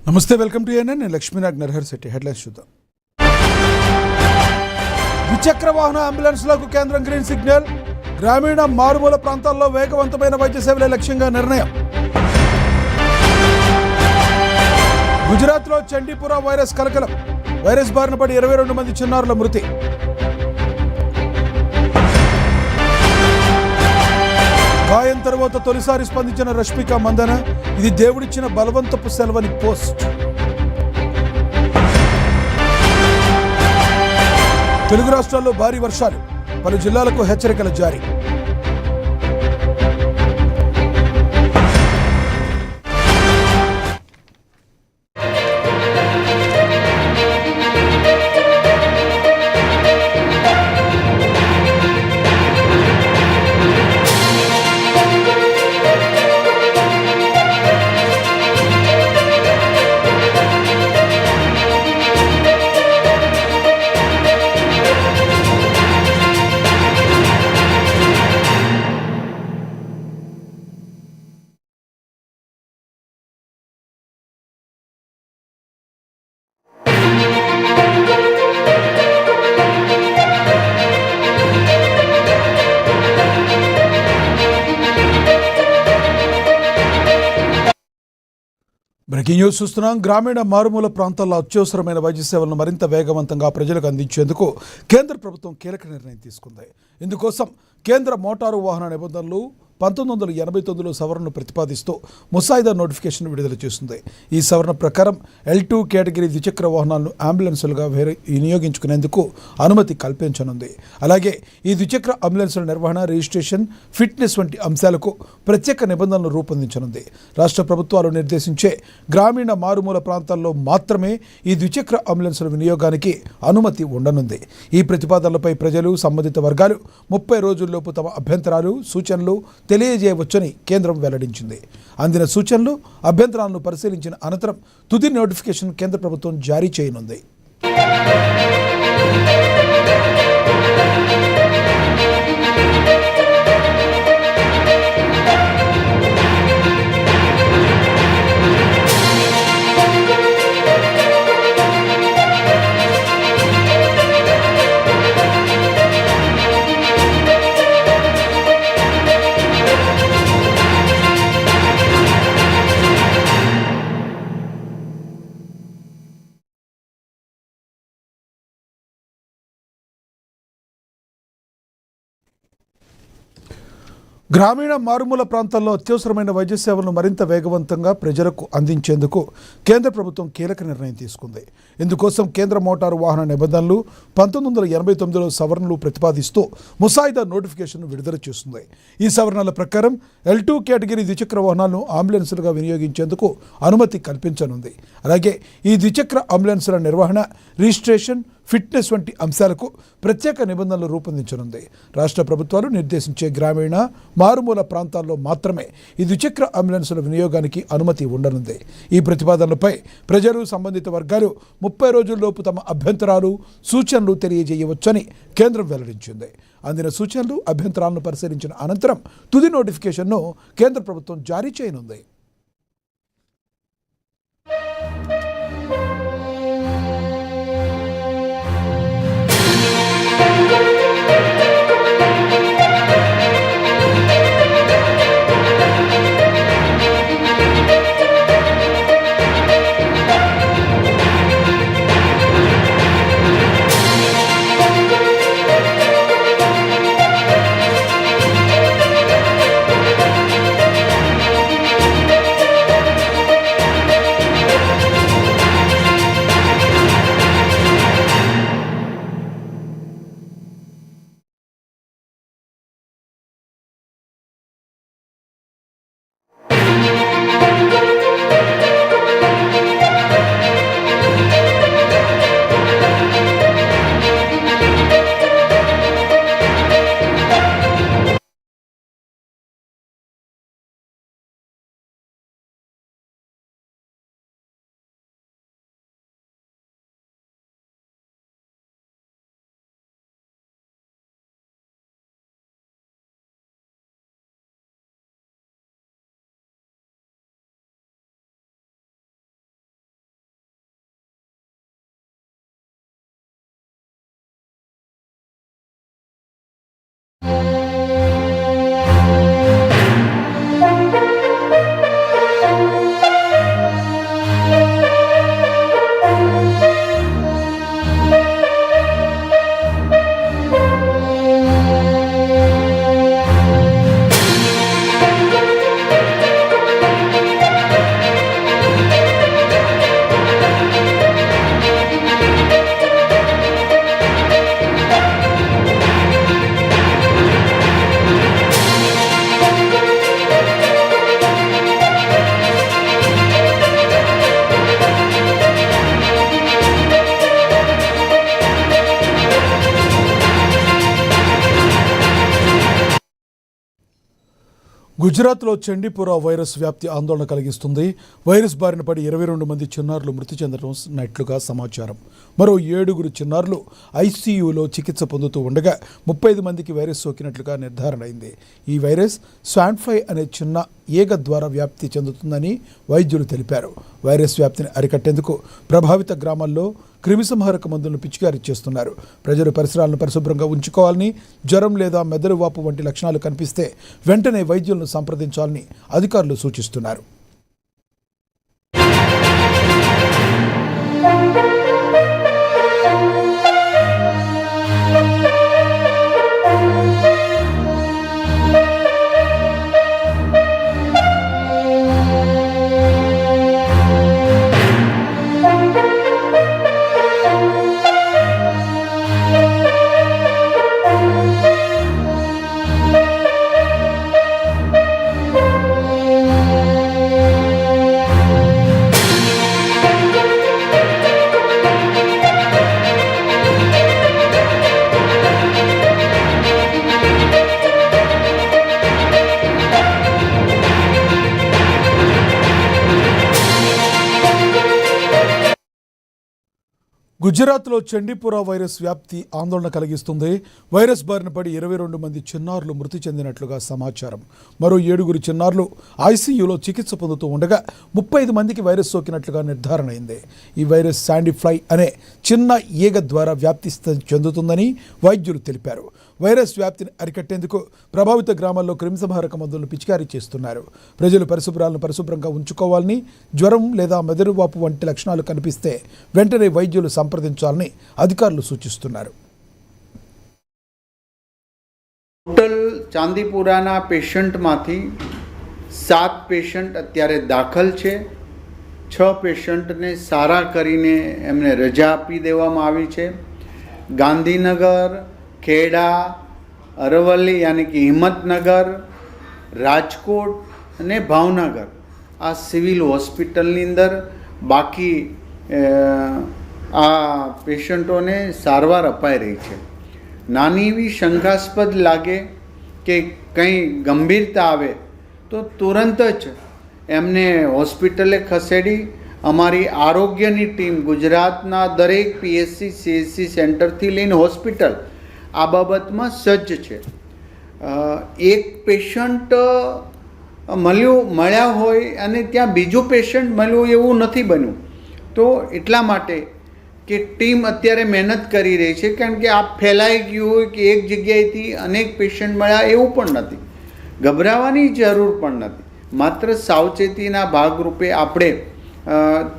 నమస్తే, welcome to ANN. నేను Lakshminag Narahar Shetty. Headlines చూద్దాం. ద్విచక్ర వాహన అంబులెన్స్లకు కేంద్రం గ్రీన్ సిగ్నల్. గ్రామీణ మారుమూల ప్రాంతాల్లో వేగవంతమైన వైద్య సేవలే లక్ష్యంగా నిర్ణయం. గుజరాత్లో చండీపుర వైరస్ కలకలం. వైరస్ బారిన పడి 22 మంది చిన్నారుల మృతి. గాయం తర్వాత తొలిసారి స్పందించిన రష్మిక మందన. ఇది దేవుడిచ్చిన బలవంతపు సెలవని పోస్ట్. తెలుగు రాష్ట్రాల్లో భారీ వర్షాలు, పలు జిల్లాలకు హెచ్చరికలు జారీ. బ్రేకింగ్ న్యూస్ చూస్తున్నాం. గ్రామీణ మారుమూల ప్రాంతాల్లో అత్యవసరమైన వైద్య సేవలను మరింత వేగవంతంగా ప్రజలకు అందించేందుకు కేంద్ర ప్రభుత్వం కీలక నిర్ణయం తీసుకుంది. ఇందుకోసం కేంద్ర మోటారు వాహన నిబంధనలు 1989లో సవరణను ప్రతిపాదిస్తూ ముసాయిదా నోటిఫికేషన్ విడుదల చేస్తుంది. ఈ సవరణ ప్రకారం L2 కేటగిరీ ద్విచక్ర వాహనాలను అంబులెన్సులుగా వినియోగించుకునేందుకు అనుమతి కల్పించనుంది. అలాగే ఈ ద్విచక్ర అంబులెన్సుల నిర్వహణ, రిజిస్ట్రేషన్, ఫిట్నెస్ వంటి అంశాలకు ప్రత్యేక నిబంధనలు రూపొందించనుంది. రాష్ట్ర ప్రభుత్వాలు నిర్దేశించే గ్రామీణ మారుమూల ప్రాంతాల్లో మాత్రమే ఈ ద్విచక్ర అంబులెన్సుల వినియోగానికి అనుమతి ఉండనుంది. ఈ ప్రతిపాదనలపై ప్రజలు, సంబంధిత వర్గాలు 30 రోజుల్లోపు తమ అభ్యంతరాలు, సూచనలు తెలియజేయవచ్చని కేంద్రం వెల్లడించింది. అందిన సూచనలు, అభ్యంతరాలను పరిశీలించిన అనంతరం తుది నోటిఫికేషన్ కేంద్ర ప్రభుత్వం జారీ చేయనుంది. గ్రామీణ మారుమూల ప్రాంతాల్లో అత్యవసరమైన వైద్య సేవలను మరింత వేగవంతంగా ప్రజలకు అందించేందుకు కేంద్ర ప్రభుత్వం కీలక నిర్ణయం తీసుకుంది. ఇందుకోసం కేంద్ర మోటారు వాహన నిబంధనలు 1989లో సవరణలు ప్రతిపాదిస్తూ ముసాయిదా నోటిఫికేషన్ విడుదల చేస్తుంది. ఈ సవరణల ప్రకారం L2 కేటగిరీ ద్విచక్ర వాహనాలను అంబులెన్సులుగా వినియోగించేందుకు అనుమతి కల్పించనుంది. అలాగే ఈ ద్విచక్ర అంబులెన్సుల నిర్వహణ, రిజిస్ట్రేషన్, ఫిట్నెస్ వంటి అంశాలకు ప్రత్యేక నిబంధనలు రూపొందించనుంది. రాష్ట్ర ప్రభుత్వాలు నిర్దేశించే గ్రామీణ మారుమూల ప్రాంతాల్లో మాత్రమే ఈ ద్విచక్ర అంబులెన్సుల వినియోగానికి అనుమతి ఉండనుంది. ఈ ప్రతిపాదనలపై ప్రజలు, సంబంధిత వర్గాలు 30 రోజుల్లోపు తమ అభ్యంతరాలు, సూచనలు తెలియజేయవచ్చని కేంద్రం వెల్లడించింది. అందిన సూచనలు, అభ్యంతరాలను పరిశీలించిన అనంతరం తుది నోటిఫికేషన్ను కేంద్ర ప్రభుత్వం జారీ చేయనుంది. గుజరాత్లో చండీపుర వైరస్ వ్యాప్తి ఆందోళన కలిగిస్తుంది. వైరస్ బారిన పడి 22 మంది చిన్నారులు మృతి చెందినట్లుగా సమాచారం. మరో 7 చిన్నారులు ఐసీయూలో చికిత్స పొందుతూ ఉండగా 35 మందికి వైరస్ సోకినట్లుగా నిర్ధారణ అయింది. ఈ వైరస్ స్వాన్ఫ్లై అనే చిన్న ఈగ ద్వారా వ్యాప్తి చెందుతుందని వైద్యులు తెలిపారు. వైరస్ వ్యాప్తిని అరికట్టేందుకు ప్రభావిత గ్రామాల్లో క్రిమిసంహారక మందులను పిచికారీ చేస్తున్నారు. ప్రజలు పరిసరాలను పరిశుభ్రంగా ఉంచుకోవాలని, జ్వరం లేదా మెదడు వాపు వంటి లక్షణాలు కనిపిస్తే వెంటనే వైద్యులను సంప్రదించాలని అధికారులు సూచిస్తున్నారు. గుజరాత్లో చండీపుర వైరస్ వ్యాప్తి ఆందోళన కలిగిస్తుంది. వైరస్ బారిన పడి 22 మంది చిన్నారులు మృతి చెందినట్లుగా సమాచారం. మరో 7 చిన్నారులు ఐసీయూలో చికిత్స పొందుతూ ఉండగా 35 మందికి వైరస్ సోకినట్లుగా నిర్ధారణ అయింది. ఈ వైరస్ శాండీఫ్లై అనే చిన్న ఈగ ద్వారా వ్యాప్తి చెందుతుందని వైద్యులు తెలిపారు. వైరస్ వ్యాప్తిని అరికట్టేందుకు ప్రభావిత గ్రామాల్లో క్రిమిసంహారక మందులను పిచికారీ చేస్తున్నారు. ప్రజలు పరిశుభ్రాలను పరిశుభ్రంగా ఉంచుకోవాలని, జ్వరం లేదా మెదడు వాపు వంటి లక్షణాలు కనిపిస్తే వెంటనే వైద్యులు సంప్రదించాలని అధికారులు సూచిస్తున్నారు. ટોટલ ચાંદીપુરાના પેશન્ટમાંથી 7 પેશન્ટ અત્યારે દાખલ છે. 6 પેશન્ટને સારા કરીને એમને રજા આપી દેવામાં આવી છે. ગાંધીનગર, ખેડા, અરવલ્લી यानी कि હિંમતનગર, રાજકોટ અને ભાવનગર આ સિવિલ હોસ્પિટલની અંદર બાકી આ પેશન્ટોને સારવાર અપાઈ રહી છે. નાની એવી શંકાસ્પદ લાગે કે કંઈ ગંભીરતા આવે તો તુરંત જ એમને હોસ્પિટલે ખસેડી અમારી આરોગ્યની ટીમ ગુજરાતના દરેક પીએચસી સીએચસી સેન્ટરથી લઈને હોસ્પિટલ આ બાબતમાં સજ્જ છે. એક પેશન્ટ મળ્યા હોય અને ત્યાં બીજું પેશન્ટ મળ્યું એવું નથી બન્યું. તો એટલા માટે કે ટીમ અત્યારે મહેનત કરી રહી છે, કારણ કે આ ફેલાઈ ગયું હોય કે એક જગ્યાએથી અનેક પેશન્ટ મળ્યા એવું પણ નથી. ગભરાવાની જરૂર પણ નથી. માત્ર સાવચેતીના ભાગરૂપે આપણે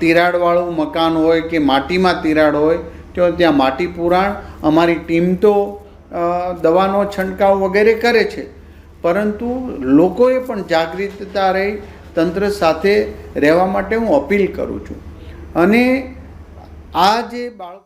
તિરાડવાળું મકાન હોય કે માટીમાં તિરાડ હોય તો ત્યાં માટી પુરાણ અમારી ટીમ તો દવાનો છંટકાવ વગેરે કરે છે, પરંતુ લોકોએ પણ જાગૃતતા રહી તંત્ર સાથે રહેવા માટે હું અપીલ કરું છું. અને આ જે બાળકો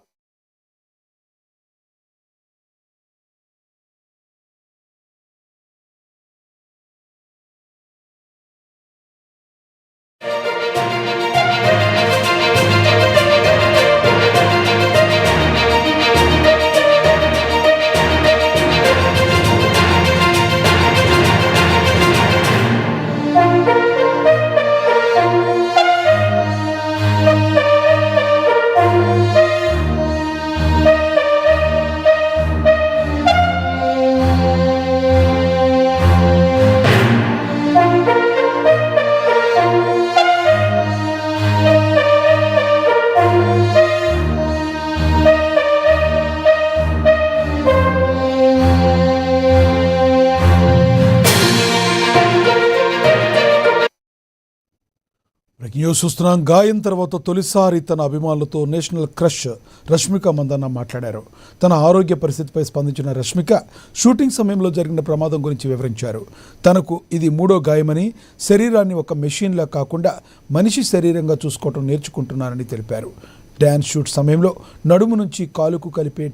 న్యూస్ చూస్తున్నాం. గాయం తర్వాత తొలిసారి తన అభిమానులతో నేషనల్ క్రష్ రష్మిక మందన్న మాట్లాడారు. తన ఆరోగ్య పరిస్థితిపై స్పందించిన రష్మిక షూటింగ్ సమయంలో జరిగిన ప్రమాదం గురించి వివరించారు. తనకు ఇది 3వ గాయమని, శరీరాన్ని ఒక మెషిన్లా కాకుండా మనిషి శరీరంగా చూసుకోవటం నేర్చుకుంటున్నానని తెలిపారు. డ్యాన్స్ షూట్ సమయంలో నడుము నుంచి కాలుకు కలిపే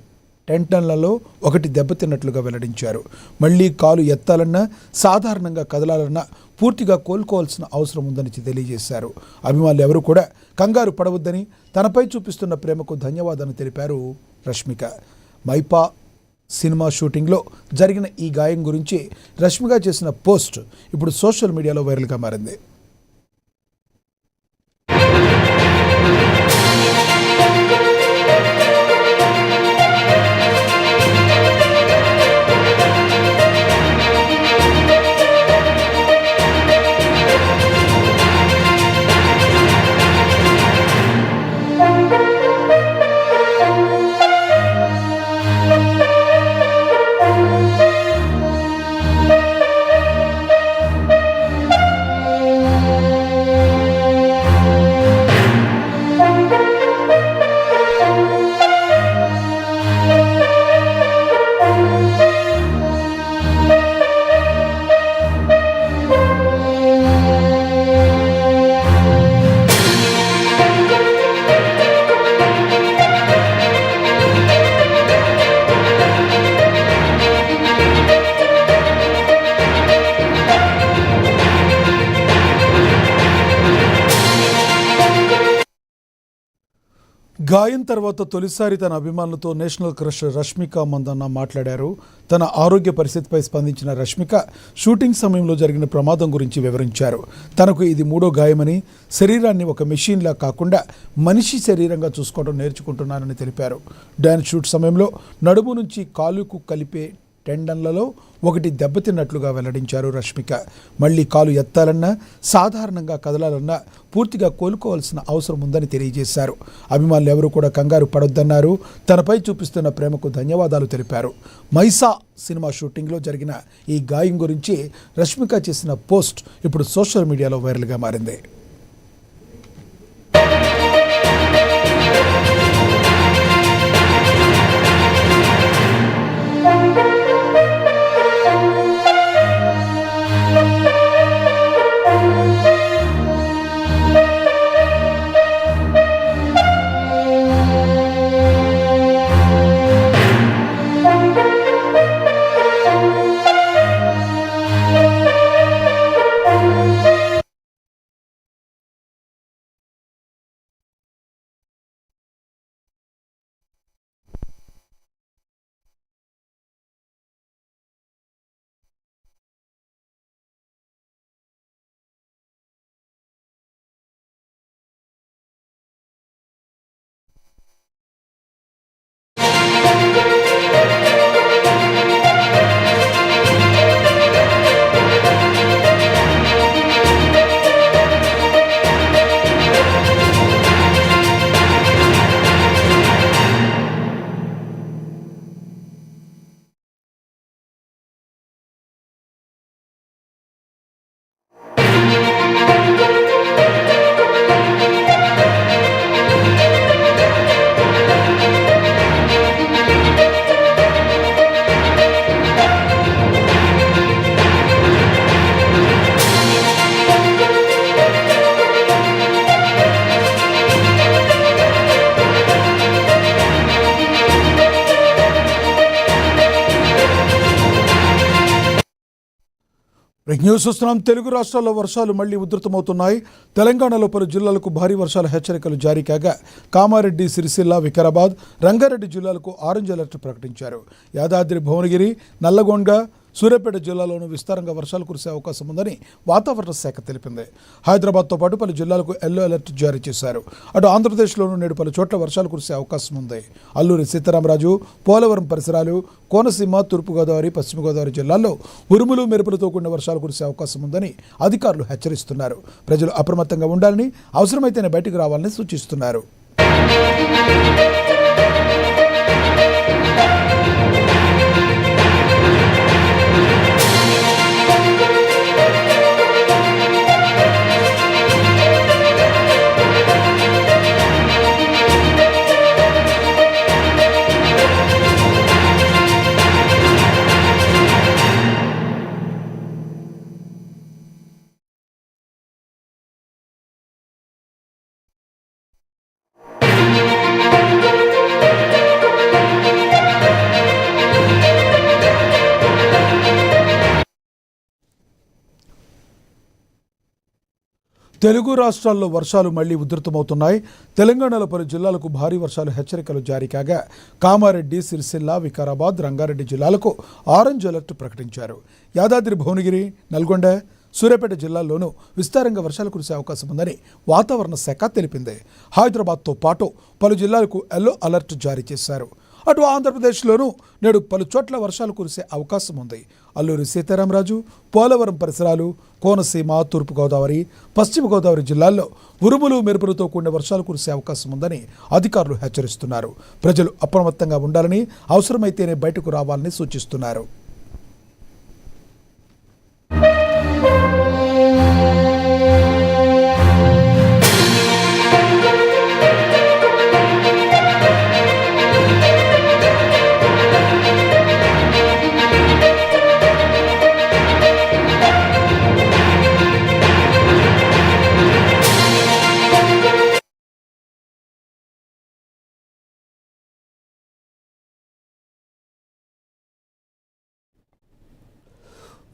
టెంటన్లలో ఒకటి దెబ్బతిన్నట్లుగా వెల్లడించారు. మళ్లీ కాలు ఎత్తాలన్నా, సాధారణంగా కదలాలన్నా పూర్తిగా కోలుకోవాల్సిన అవసరం ఉందని తెలియజేశారు. అభిమానులు ఎవరు కూడా కంగారు పడవద్దని, తనపై చూపిస్తున్న ప్రేమకు ధన్యవాదాలు తెలిపారు రష్మిక. మైపా సినిమా షూటింగ్లో జరిగిన ఈ గాయం గురించి రష్మిక చేసిన పోస్ట్ ఇప్పుడు సోషల్ మీడియాలో వైరల్గా మారింది. గాయం తర్వాత తొలిసారి తన అభిమానులతో నేషనల్ క్రష్ రష్మిక మందన్న మాట్లాడారు. తన ఆరోగ్య పరిస్థితిపై స్పందించిన రష్మిక షూటింగ్ సమయంలో జరిగిన ప్రమాదం గురించి వివరించారు. తనకు ఇది 3వ గాయమని, శరీరాన్ని ఒక మెషిన్లా కాకుండా మనిషి శరీరంగా చూసుకోవడం నేర్చుకుంటున్నానని తెలిపారు. డ్యాన్స్ షూట్ సమయంలో నడుము నుంచి కాలుకు కలిపే టెండన్లలో ఒకటి దెబ్బతిన్నట్లుగా వెల్లడించారు రష్మిక. మళ్ళీ కాలు ఎత్తాలన్నా, సాధారణంగా కదలాలన్నా పూర్తిగా కోలుకోవాల్సిన అవసరం ఉందని తెలియజేశారు. అభిమానులు ఎవరూ కూడా కంగారు పడొద్దన్నారు. తనపై చూపిస్తున్న ప్రేమకు ధన్యవాదాలు తెలిపారు. మైసా సినిమా షూటింగ్లో జరిగిన ఈ గాయం గురించి రష్మిక చేసిన పోస్ట్ ఇప్పుడు సోషల్ మీడియాలో వైరల్గా మారింది. న్యూస్ చూస్తున్నాం. తెలుగు రాష్ట్రాల్లో వర్షాలు మళ్లీ ఉధృతమవుతున్నాయి. తెలంగాణలో పలు జిల్లాలకు భారీ వర్షాల హెచ్చరికలు జారీ కాగా కామారెడ్డి, సిరిసిల్ల, వికారాబాద్, రంగారెడ్డి జిల్లాలకు ఆరెంజ్ అలర్ట్ ప్రకటించారు. యాదాద్రి, భువనగిరి, నల్లగొండ, సూర్యాపేట జిల్లాలోనూ విస్తారంగా వర్షాలు కురిసే అవకాశం ఉందని వాతావరణ శాఖ తెలిపింది. హైదరాబాద్తో పాటు పలు జిల్లాలకు ఎల్లో అలర్ట్ జారీ చేశారు. అటు ఆంధ్రప్రదేశ్లోనూ నేడు పలు చోట్ల వర్షాలు కురిసే అవకాశం ఉంది. అల్లూరి సీతారామరాజు, పోలవరం పరిసరాలు, కోనసీమ, తూర్పుగోదావరి, పశ్చిమ గోదావరి జిల్లాల్లో ఉరుములు, మెరుపులతో కూడిన వర్షాలు కురిసే అవకాశం ఉందని అధికారులు హెచ్చరిస్తున్నారు. ప్రజలు అప్రమత్తంగా ఉండాలని, అవసరమైతేనే బయటకు రావాలని సూచిస్తున్నారు. తెలుగు రాష్ట్రాల్లో వర్షాలు మళ్లీ ఉధృతమవుతున్నాయి. తెలంగాణలో పలు జిల్లాలకు భారీ వర్షాలు హెచ్చరికలు జారీ కాగా కామారెడ్డి, సిరిసిల్ల, వికారాబాద్, రంగారెడ్డి జిల్లాలకు ఆరెంజ్ అలర్ట్ ప్రకటించారు. యాదాద్రి, భువనగిరి, నల్గొండ, సూర్యాపేట జిల్లాల్లోనూ విస్తారంగా వర్షాలు కురిసే అవకాశం ఉందని వాతావరణ శాఖ తెలిపింది. హైదరాబాద్తో పాటు పలు జిల్లాలకు ఎల్లో అలర్ట్ జారీ చేశారు. అటు ఆంధ్రప్రదేశ్లోనూ నేడు పలు చోట్ల వర్షాలు కురిసే అవకాశం ఉంది. అల్లూరి సీతారామరాజు, పోలవరం పరిసరాలు, కోనసీమ, తూర్పుగోదావరి, పశ్చిమ గోదావరి జిల్లాల్లో ఉరుములు, మెరుపులతో కూడిన వర్షాలు కురిసే అవకాశం ఉందని అధికారులు హెచ్చరిస్తున్నారు. ప్రజలు అప్రమత్తంగా ఉండాలని, అవసరమైతేనే బయటకు రావాలని సూచిస్తున్నారు.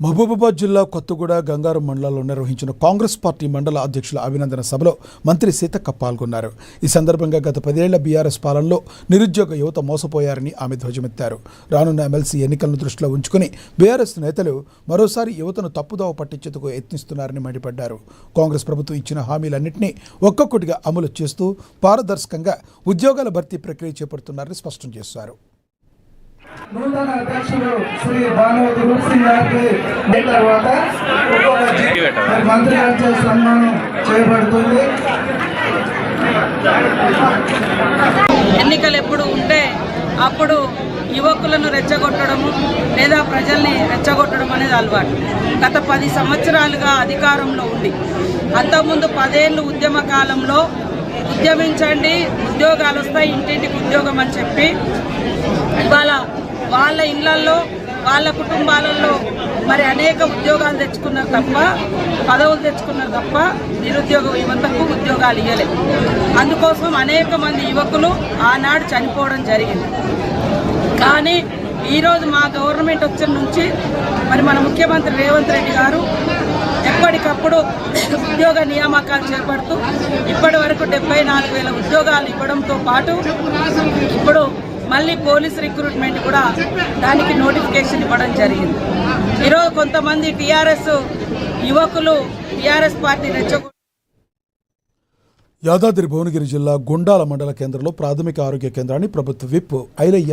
మహబూబాబాద్ జిల్లా కొత్తగూడ, గంగారం మండలాల్లో నిర్వహించిన కాంగ్రెస్ పార్టీ మండల అధ్యక్షుల అభినందన సభలో మంత్రి సీతక్క పాల్గొన్నారు. ఈ సందర్భంగా గత 10 ఏళ్ల బీఆర్ఎస్ పాలనలో నిరుద్యోగ యువత మోసపోయారని ఆమె ధ్వజమెత్తారు. రానున్న ఎమ్మెల్సీ ఎన్నికలను దృష్టిలో ఉంచుకుని బీఆర్ఎస్ నేతలు మరోసారి యువతను తప్పుదోవ పట్టించేందుకు యత్నిస్తున్నారని మండిపడ్డారు. కాంగ్రెస్ ప్రభుత్వం ఇచ్చిన హామీలన్నింటినీ ఒక్కొక్కటిగా అమలు చేస్తూ పారదర్శకంగా ఉద్యోగాల భర్తీ ప్రక్రియ చేపడుతున్నారని స్పష్టం చేశారు. నూతన అధ్యక్షులు శ్రీ భానువతి రూప్సింగ్ గారికి తర్వాత మంత్రి గారి సన్మానం చేయబడుతుంది. ఎన్నికలు ఎప్పుడు ఉంటే అప్పుడు యువకులను రెచ్చగొట్టడము లేదా ప్రజల్ని రెచ్చగొట్టడం అనేది అలవాటు. గత 10 సంవత్సరాలుగా అధికారంలో ఉంది. అంతకుముందు 10 ఏళ్ళు ఉద్యమ కాలంలో ఉద్యమించండి, ఉద్యోగాలు వస్తాయి, ఇంటింటికి ఉద్యోగం అని చెప్పి ఇవాళ వాళ్ళ ఇళ్లల్లో, వాళ్ళ కుటుంబాలలో మరి అనేక ఉద్యోగాలు తెచ్చుకున్నారు తప్ప, పదవులు తెచ్చుకున్నారు తప్ప నిరుద్యోగ యువతకు ఉద్యోగాలు ఇవ్వలేదు. అందుకోసం అనేక మంది యువకులు ఆనాడు చనిపోవడం జరిగింది. కానీ ఈరోజు మా గవర్నమెంట్ వచ్చిన నుంచి మరి మన ముఖ్యమంత్రి రేవంత్ రెడ్డి గారు ఎప్పటికప్పుడు ఉద్యోగ నియామకాలు చేపడుతూ ఇప్పటి వరకు 74,000 ఉద్యోగాలు ఇవ్వడంతో పాటు ఇప్పుడు మళ్ళీ పోలీస్ రిక్రూట్మెంట్ కూడా దానికి నోటిఫికేషన్ ఇవ్వడం జరిగింది. ఈరోజు కొంతమంది టీఆర్ఎస్ యువకులు టీఆర్ఎస్ పార్టీ రెచ్చగొట్టు యాదాద్రి, భువనగిరి జిల్లా గుండాల మండల కేంద్రంలో ప్రాథమిక ఆరోగ్య కేంద్రాన్ని ప్రభుత్వ విప్ ఐలయ్య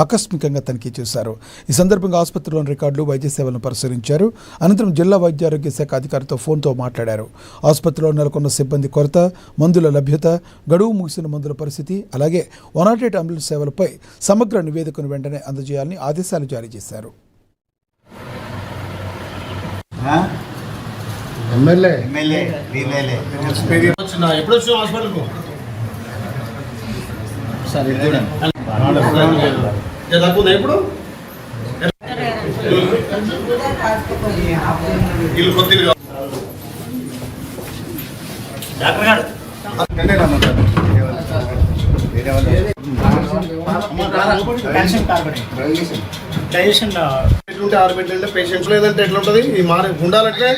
ఆకస్మికంగా తనిఖీ చేశారు. ఈ సందర్భంగా ఆసుపత్రిలోని రికార్డులు, వైద్య సేవలను పరిశీలించారు. అనంతరం జిల్లా వైద్య ఆరోగ్య శాఖ అధికారితో ఫోన్తో మాట్లాడారు. ఆసుపత్రిలో నెలకొన్న సిబ్బంది కొరత, మందుల లభ్యత, గడువు ముగిసిన మందుల పరిస్థితి, అలాగే 108 అంబులెన్స్ సేవలపై సమగ్ర నివేదికను వెంటనే అందజేయాలని ఆదేశాలు జారీ చేశారు. ఎప్పుడు వచ్చిన హాస్పిటల్కు తక్కువ ఇప్పుడు ఎట్లుంటే 6 బెడ్లు పేషెంట్స్ లేదంటే ఎట్లుంటుంది ఈ ఉండాలంటే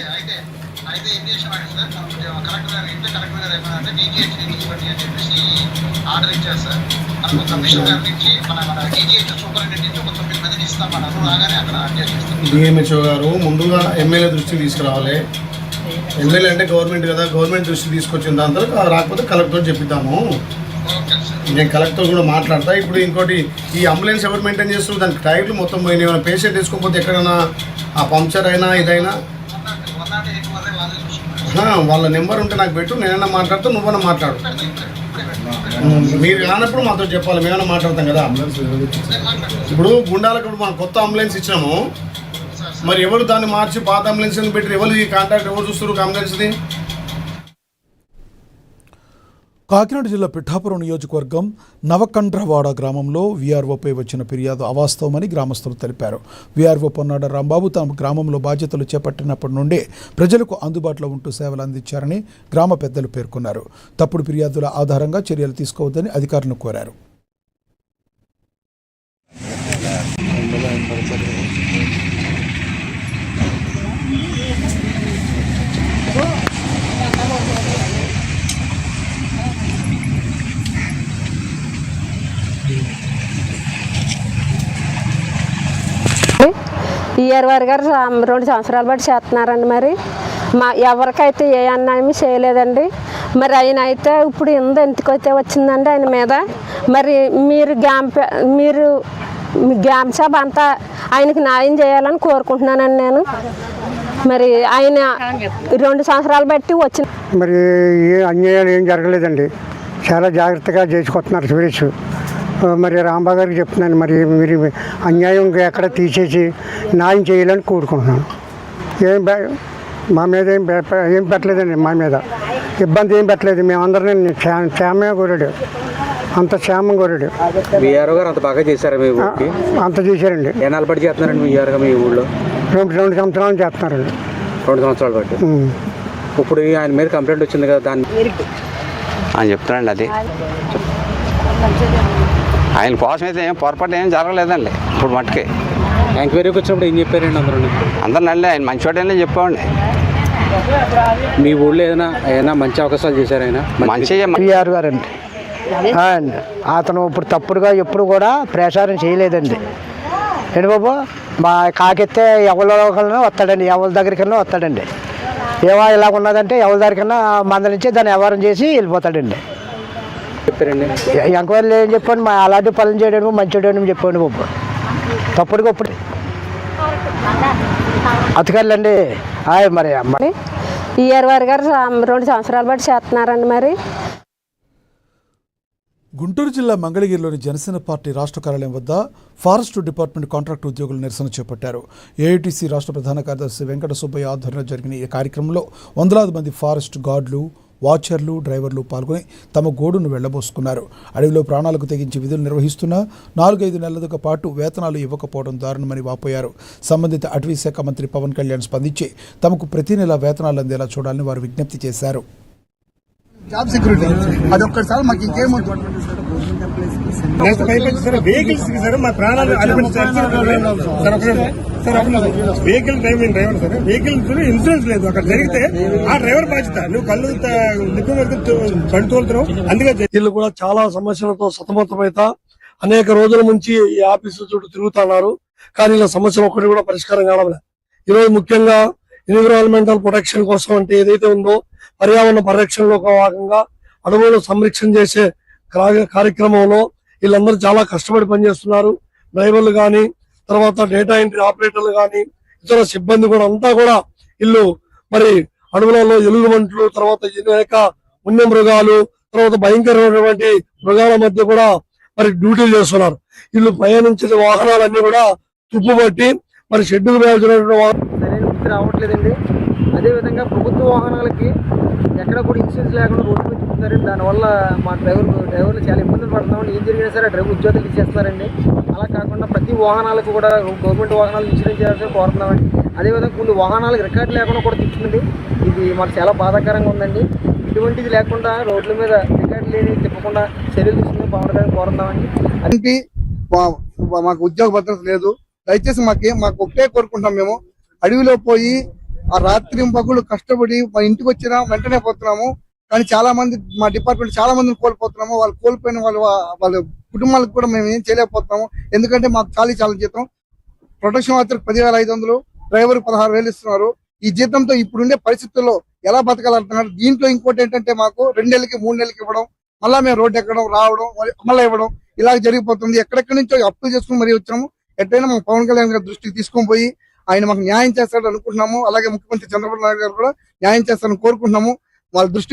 ఆర్డర్ ఇచ్చారు సార్. మనకు కమిషనర్ గారి నుంచి మన డీజీహెచ్ సూపరింటెండెంట్ నుంచి ఒక 9 మందిని ఇస్తామన్నారు. రాగానే అక్కడ అడ్జస్ట్ చేస్తాం. డిఎంహెచ్ఓ గారు ముందుగా ఎమ్మెల్యే దృష్టికి తీసుకురావాలి. ఎమ్మెల్యే అంటే గవర్నమెంట్ కదా, గవర్నమెంట్ దృష్టికి తీసుకొచ్చిన దాని తర్వాత రాకపోతే కలెక్టర్ చెప్పిద్దాము. నేను కలెక్టర్ కూడా మాట్లాడతా. ఇప్పుడు ఇంకోటి, ఈ అంబులెన్స్ ఎవరు మెయింటైన్ చేస్తున్నారు? దానికి టైర్లు మొత్తం పోయినాయి. పేషెంట్ తీసుకోకపోతే ఎక్కడైనా ఆ పంక్చర్ అయినా ఇదైనా వాళ్ళ నెంబర్ ఉంటే నాకు పెట్టు, నేనైనా మాట్లాడుతూ, నువ్వన్నా మాట్లాడు. మీరు కానప్పుడు మాతో చెప్పాలి, మేమైనా మాట్లాడతాం కదా. ఇప్పుడు గుండాలకు ఇప్పుడు మనం కొత్త అంబులెన్స్ ఇచ్చినాము, మరి ఎవరు దాన్ని మార్చి పాత అంబులెన్స్ పెట్టి ఎవరు ఈ కాంటాక్ట్ ఎవరు చూస్తారు అంబులెన్స్ది? కాకినాడ జిల్లా పిఠాపురం నియోజకవర్గం నవకండ్రవాడ గ్రామంలో వీఆర్ఓపై వచ్చిన ఫిర్యాదు అవాస్తవమని గ్రామస్తులు తెలిపారు. వీఆర్ఓ పొన్నాడ రాంబాబు తమ గ్రామంలో బాధ్యతలు చేపట్టినప్పటి నుండి ప్రజలకు అందుబాటులో ఉంటూ సేవలు అందించారని గ్రామ పెద్దలు పేర్కొన్నారు. తప్పుడు ఫిర్యాదుల ఆధారంగా చర్యలు తీసుకోవద్దని అధికారులను కోరారు. ఈఆర్ఆర్ గారు 2 సంవత్సరాల బట్టి చేస్తున్నారండి. మరి ఎవరికైతే ఏ అన్యాయం చేయలేదండి. మరి ఆయన అయితే ఇప్పుడు ఎందుకైతే వచ్చిందండి ఆయన మీద. మరి మీరు గ్యామ్ సభ అంతా ఆయనకి న్యాయం చేయాలని కోరుకుంటున్నానండి నేను. మరి ఆయన 2 సంవత్సరాలు బట్టి వచ్చిన మరి ఏ అన్యాయాలు ఏం జరగలేదండి. చాలా జాగ్రత్తగా చేసుకొస్తున్నారు సురేష్. మరి రాంబాబు గారికి చెప్తున్నాను, మరి మీరు అన్యాయం ఎక్కడ తీసేసి న్యాయం చేయాలని కోరుకుంటున్నాను. మా మీద ఏం పెట్టలేదండి, మా మీద ఇబ్బంది ఏం పెట్టలేదు. మేమందరం క్షేమమే కోరాడు, అంత క్షేమం కోరాడు. వీఆర్ఓ గారు అంత బాగా చేశారు మీ ఊరికి? అంత చేశారండి. ఎన్నాళ్ళు బట్టి చేస్తున్నారండి వీఆర్ఓ మీ ఊళ్ళో? 2 సంవత్సరాలు చేస్తున్నారండి. 2 సంవత్సరాలు బట్టి. ఇప్పుడు ఆయన మీద కంప్లైంట్ వచ్చింది కదా, దాన్ని అని చెప్తున్నాండి. అది ఆయన కోసం అయితే ఏం పొరపాటు ఏం జరగలేదండి. ఇప్పుడు మట్టుకే ఎంక్వైరీకి వచ్చినప్పుడు ఏం చెప్పారండి అందరూ నల్లి ఆయన మంచివాడని చెప్పామండి. మీ ఊళ్ళో ఏదైనా మంచి అవకాశాలు చేశారు ఆయన? మంచిగా పిఆర్ గారు అండి. అతను ఇప్పుడు తప్పుడుగా ఎప్పుడు కూడా ప్రచారం చేయలేదండి. ఏంటి బాబు, మా కాకెత్తే ఎవరికన్నా వస్తాడండి, ఎవరి దగ్గరికన్నా వస్తాడండి. ఏవో ఇలాగ ఉన్నదంటే ఎవరి దగ్గరికన్నా మందలించి దాన్ని వ్యవహారం చేసి వెళ్ళిపోతాడండి. చెప్పారండి ఎంక్వైరీలు ఏం చెప్పండి, మా అలాంటి పనులు చేయడం మంచివాడు చెప్పండి బాబు. తప్పుడుగా ఇప్పుడు అధికారులండి. మరి అమ్మాయి ఈఆర్ఆర్ గారు 2 సంవత్సరాల బట్టి చేస్తున్నారండి. మరి గుంటూరు జిల్లా మంగళగిరిలోని జనసేన పార్టీ రాష్ట్ర కార్యాలయం వద్ద ఫారెస్ట్ డిపార్ట్మెంట్ కాంట్రాక్టు ఉద్యోగులు నిరసన చేపట్టారు. ఏఐటీసీ రాష్ట్ర ప్రధాన కార్యదర్శి వెంకట సుబ్బయ్య ఆధ్వర్యంలో జరిగిన ఈ కార్యక్రమంలో వందలాది మంది ఫారెస్ట్ గార్డులు, వాచర్లు, డ్రైవర్లు పాల్గొని తమ గోడును వెళ్లబోసుకున్నారు. అడవిలో ప్రాణాలకు తెగించి విధులు నిర్వహిస్తున్న 4-5 నెలల పాటు వేతనాలు ఇవ్వకపోవడం దారుణమని వాపోయారు. సంబంధిత అటవీ శాఖ మంత్రి పవన్ కళ్యాణ్ స్పందించి తమకు ప్రతి నెల వేతనాలు అందేలా చూడాలని వారు విజ్ఞప్తి చేశారు. జాబ్ సెక్యూరిటీ అదొక్కసారి మాకు ఇంకేమవుతుంది. వెహికల్స్ సార్ మా ప్రాణాలు vehicle driver sir, vehicle insurance లేదు. అక్కడ జరిగితే ఆ డ్రైవర్ బాధ్యత. నువ్వు కళ్ళు లిక్కు బండి తోలుతున్నావు. అందుకే వీళ్ళు కూడా చాలా సమస్యలతో సతమతమైతే అనేక రోజుల నుంచి ఈ ఆఫీసు చుట్టూ తిరుగుతున్నారు. కానీ ఇలా సమస్యలు ఒక్కటి కూడా పరిష్కారం కావడం. ఈరోజు ముఖ్యంగా ఎన్విరాన్మెంటల్ ప్రొటెక్షన్ కోసం అంటే ఏదైతే ఉందో పర్యావరణ పరిరక్షణలో భాగంగా అడవులను సంరక్షణ చేసే కార్యక్రమంలో వీళ్ళందరూ చాలా కష్టపడి పనిచేస్తున్నారు. డ్రైవర్లు కానీ, తర్వాత డేటా ఎంట్రీ ఆపరేటర్లు కానీ, ఇతర సిబ్బంది కూడా అంతా కూడా వీళ్ళు మరి అడవులలో ఎలుగుబంట్లు, తర్వాత అనేక వన్య మృగాలు, తర్వాత భయంకరమైనటువంటి మృగాల మధ్య కూడా మరి డ్యూటీలు చేస్తున్నారు. వీళ్ళు ప్రయాణించే వాహనాలన్నీ కూడా తుప్పుబట్టి మరి షెడ్యూల్ సరైన రావట్లేదండి. అదేవిధంగా ప్రభుత్వ వాహనాలకి ఎక్కడ కూడా ఇన్సూరెన్స్ లేకుండా రోడ్డు మీద తిప్పుతున్నారండి. దానివల్ల మా డ్రైవర్లు చాలా ఇబ్బందులు పడుతున్నామండి. ఏం జరిగినా సరే డ్రైవర్ ఉద్యోగాలు ఇచ్చేస్తున్నారండి. అలా కాకుండా ప్రతి వాహనాలకు కూడా గవర్నమెంట్ వాహనాలు ఇన్సూరెన్స్ చేయాల్సి కోరుతున్నామండి. అదేవిధంగా కొన్ని వాహనాలకు రికార్డు లేకుండా కూడా తిప్పుతుంది. ఇది మాకు చాలా బాధాకరంగా ఉందండి. ఇటువంటిది లేకుండా రోడ్ల మీద రికార్డు లేని తిప్పకుండా చర్యలు తీసుకుని బాగుంటుందని కోరుతున్నామండి. మాకు ఉద్యోగ భద్రత లేదు. దయచేసి మాకు ఒకటే కోరుకుంటాం. మేము అడవిలో పోయి ఆ రాత్రి పగులు కష్టపడి మా ఇంటికి వచ్చినా వెంటనే పోతున్నాము. కానీ చాలా మంది మా డిపార్ట్మెంట్ చాలా మందిని కోల్పోతున్నాము. వాళ్ళు కోల్పోయిన వాళ్ళ కుటుంబాలకు కూడా మేము ఏం చేయలేకపోతున్నాము. ఎందుకంటే మాకు చాలా జీతం, ప్రొటెక్షన్ మాత్రం 10,500, డ్రైవర్ 16,000 ఇస్తున్నారు. ఈ జీతంతో ఇప్పుడుండే పరిస్థితుల్లో ఎలా బతకాలంటున్నారు. దీంట్లో ఇంకోటి ఏంటంటే మాకు 2 నెలలకి 3 నెలలకి ఇవ్వడం, మళ్ళా మేము రోడ్డు ఎక్కడం, రావడం, మళ్ళీ ఇవ్వడం, ఇలా జరిగిపోతుంది. ఎక్కడెక్కడి నుంచో అప్పులు చేసుకుని మరీ వచ్చాము. ఎట్లయినా మాకు పవన్ కళ్యాణ్ గారి దృష్టికి తీసుకొని పోయి ఆయన మాకు న్యాయం చేస్తాడని అనుకుంటున్నాము. అలాగే ముఖ్యమంత్రి చంద్రబాబు నాయుడు గారు కూడా న్యాయం చేస్తారని కోరుకుంటున్నాము. వాళ్ళ దృష్టికి